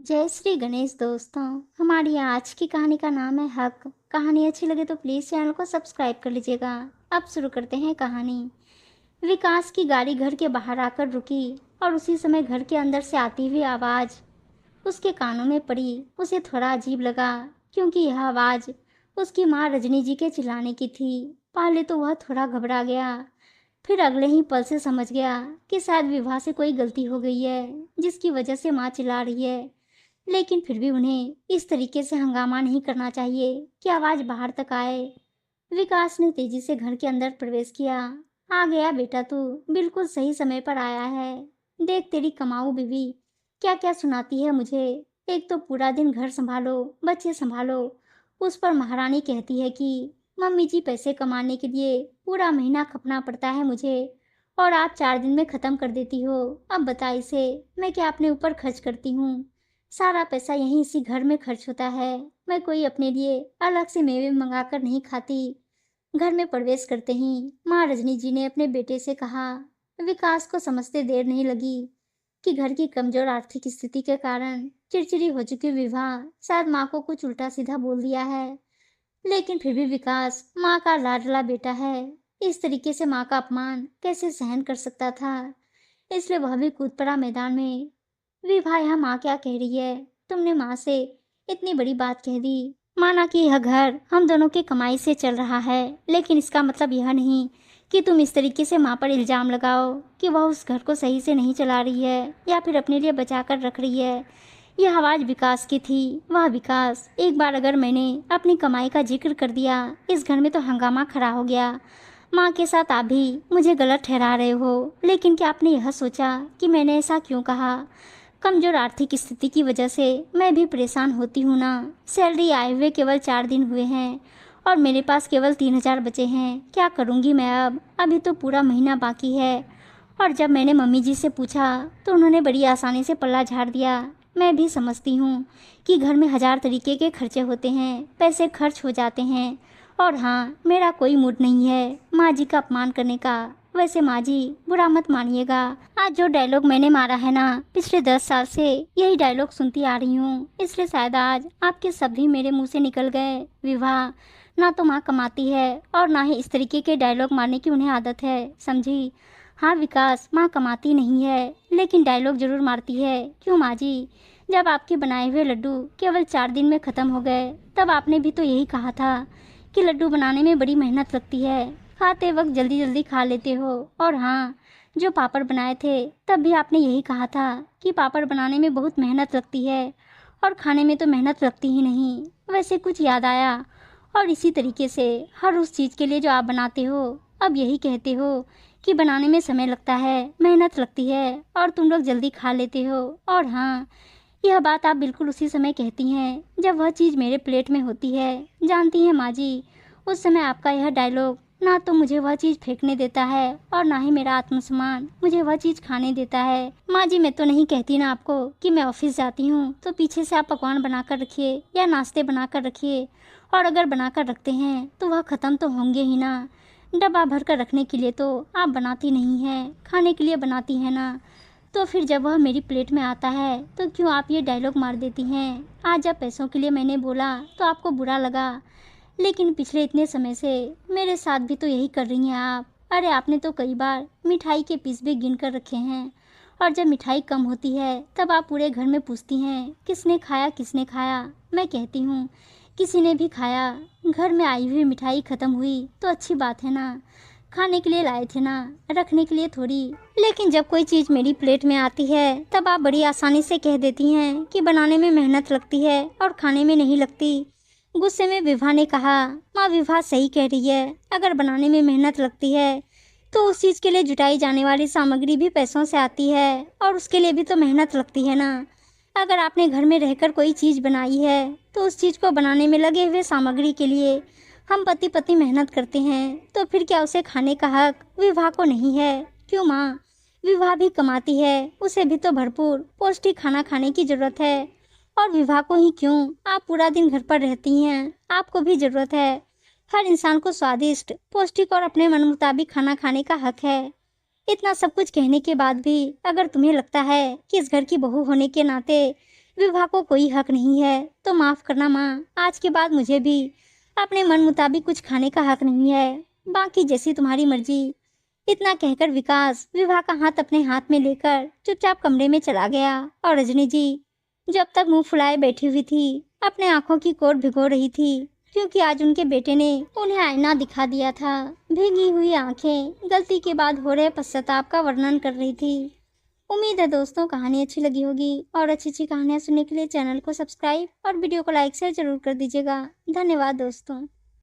जय श्री गणेश दोस्तों। हमारी आज की कहानी का नाम है हक। कहानी अच्छी लगे तो प्लीज़ चैनल को सब्सक्राइब कर लीजिएगा। अब शुरू करते हैं कहानी। विकास की गाड़ी घर के बाहर आकर रुकी और उसी समय घर के अंदर से आती हुई आवाज़ उसके कानों में पड़ी। उसे थोड़ा अजीब लगा क्योंकि यह आवाज़ उसकी माँ रजनी जी के चिल्लाने की थी। पहले तो वह थोड़ा घबरा गया, फिर अगले ही पल से समझ गया कि शायद विवाह से कोई गलती हो गई है जिसकी वजह से माँ चिल्ला रही है। लेकिन फिर भी उन्हें इस तरीके से हंगामा नहीं करना चाहिए कि आवाज बाहर तक आए। विकास ने तेजी से घर के अंदर प्रवेश किया। आ गया बेटा, तू बिल्कुल सही समय पर आया है। देख तेरी कमाऊ बीवी क्या क्या सुनाती है मुझे। एक तो पूरा दिन घर संभालो, बच्चे संभालो, उस पर महारानी कहती है कि मम्मी जी पैसे कमाने के लिए पूरा महीना खपना पड़ता है मुझे, और आप 4 दिन में खत्म कर देती हो। अब बता इसे मैं क्या अपने ऊपर खर्च करती हूँ। सारा पैसा यहीं इसी घर में खर्च होता है। मैं कोई अपने लिए अलग से मेवे मंगाकर नहीं खाती। घर में प्रवेश करते ही माँ रजनी जी ने अपने बेटे से कहा। विकास को समझते देर नहीं लगी कि घर की कमजोर आर्थिक स्थिति के कारण चिड़चिड़ी हो चुकी विवाह शायद माँ को कुछ उल्टा सीधा बोल दिया है। लेकिन फिर भी विकास माँ का लाडला बेटा है, इस तरीके से माँ का अपमान कैसे सहन कर सकता था। इसलिए वह भी कूद पड़ा मैदान में। विभा, यहाँ माँ क्या कह रही है? तुमने माँ से इतनी बड़ी बात कह दी। माना कि यह घर हम दोनों की कमाई से चल रहा है, लेकिन इसका मतलब यह नहीं कि तुम इस तरीके से माँ पर इल्जाम लगाओ कि वह उस घर को सही से नहीं चला रही है या फिर अपने लिए बचा कर रख रही है। यह आवाज़ विकास की थी। वह विकास, एक बार अगर मैंने अपनी कमाई का जिक्र कर दिया इस घर में तो हंगामा खड़ा हो गया। माँ के साथ आप भी मुझे गलत ठहरा रहे हो, लेकिन क्या आपने यह सोचा कि मैंने ऐसा क्यों कहा? कमजोर आर्थिक स्थिति की वजह से मैं भी परेशान होती हूँ ना। सैलरी आए हुए केवल 4 दिन हुए हैं और मेरे पास केवल 3,000 बचे हैं। क्या करूँगी मैं अब? अभी तो पूरा महीना बाकी है। और जब मैंने मम्मी जी से पूछा तो उन्होंने बड़ी आसानी से पल्ला झाड़ दिया। मैं भी समझती हूँ कि घर में 1000 तरीके के खर्चे होते हैं, पैसे खर्च हो जाते हैं। और हाँ, मेरा कोई मूड नहीं है माँ जी का अपमान करने का। वैसे माँ जी, बुरा मत मानिएगा, आज जो डायलॉग मैंने मारा है ना, पिछले 10 साल से यही डायलॉग सुनती आ रही हूँ, इसलिए शायद आज आपके शब्द ही मेरे मुंह से निकल गए। विवाह, ना तो माँ कमाती है और ना ही इस तरीके के डायलॉग मारने की उन्हें आदत है, समझी? हाँ विकास, माँ कमाती नहीं है लेकिन डायलॉग जरूर मारती है। क्यों माँ जी? जब आपके बनाए हुए लड्डू केवल 4 दिन में ख़त्म हो गए तब आपने भी तो यही कहा था कि लड्डू बनाने में बड़ी मेहनत लगती है, खाते वक्त जल्दी जल्दी खा लेते हो। और हाँ, जो पापड़ बनाए थे तब भी आपने यही कहा था कि पापड़ बनाने में बहुत मेहनत लगती है और खाने में तो मेहनत लगती ही नहीं। वैसे कुछ याद आया? और इसी तरीके से हर उस चीज़ के लिए जो आप बनाते हो अब यही कहते हो कि बनाने में समय लगता है, मेहनत लगती है और तुम लोग जल्दी खा लेते हो। और हाँ, यह बात आप बिल्कुल उसी समय कहती हैं जब वह चीज़ मेरे प्लेट में होती है। जानती हैं माँ जी, उस समय आपका यह डायलॉग ना तो मुझे वह चीज़ फेंकने देता है और ना ही मेरा आत्मसम्मान मुझे वह चीज़ खाने देता है। माँ जी, मैं तो नहीं कहती ना आपको कि मैं ऑफिस जाती हूँ तो पीछे से आप पकवान बनाकर रखिए या नाश्ते बनाकर रखिए, और अगर बनाकर रखते हैं तो वह ख़त्म तो होंगे ही ना। डब्बा भर कर रखने के लिए तो आप बनाती नहीं हैं, खाने के लिए बनाती हैं ना। तो फिर जब वह मेरी प्लेट में आता है तो क्यों आप ये डायलॉग मार देती हैं? आज जब पैसों के लिए मैंने बोला तो आपको बुरा लगा, लेकिन पिछले इतने समय से मेरे साथ भी तो यही कर रही हैं आप। अरे आपने तो कई बार मिठाई के पीस भी गिन कर रखे हैं, और जब मिठाई कम होती है तब आप पूरे घर में पूछती हैं किसने खाया किसने खाया। मैं कहती हूँ किसी ने भी खाया। घर में आई हुई मिठाई खत्म हुई तो अच्छी बात है ना, खाने के लिए लाए थे ना, रखने के लिए थोड़ी। लेकिन जब कोई चीज़ मेरी प्लेट में आती है तब आप बड़ी आसानी से कह देती हैं कि बनाने में मेहनत लगती है और खाने में नहीं लगती। गुस्से में विभा ने कहा। माँ, विभा सही कह रही है, अगर बनाने में मेहनत लगती है तो उस चीज़ के लिए जुटाई जाने वाली सामग्री भी पैसों से आती है और उसके लिए भी तो मेहनत लगती है ना। अगर आपने घर में रहकर कोई चीज़ बनाई है तो उस चीज़ को बनाने में लगे हुए सामग्री के लिए हम पति पत्नी मेहनत करते हैं, तो फिर क्या उसे खाने का हक विवाह को नहीं है? क्यों माँ? विवाह भी कमाती है, उसे भी तो भरपूर पौष्टिक खाना खाने की जरूरत है। और विवाह को ही क्यों? आप पूरा दिन घर पर रहती हैं, आपको भी जरूरत है। हर इंसान को स्वादिष्ट, पौष्टिक और अपने मन मुताबिक खाना खाने का हक है। इतना सब कुछ कहने के बाद भी अगर तुम्हें लगता है कि इस घर की बहू होने के नाते विभा को कोई हक नहीं है तो माफ करना माँ, आज के बाद मुझे भी अपने मन मुताबिक कुछ खाने का हक नहीं है, बाकी जैसी तुम्हारी मर्जी। इतना कहकर विकास विभा का हाथ अपने हाथ में लेकर चुपचाप कमरे में चला गया और रजनी जी जब तक मुंह फुलाए बैठी हुई थी, अपने आंखों की कोर भिगो रही थी, क्योंकि आज उनके बेटे ने उन्हें आईना दिखा दिया था। भीगी हुई आंखें गलती के बाद हो रहे पश्चाताप का वर्णन कर रही थी। उम्मीद है दोस्तों कहानी अच्छी लगी होगी, और अच्छी अच्छी कहानियां सुनने के लिए चैनल को सब्सक्राइब और वीडियो को लाइक शेयर जरूर कर दीजिएगा। धन्यवाद दोस्तों।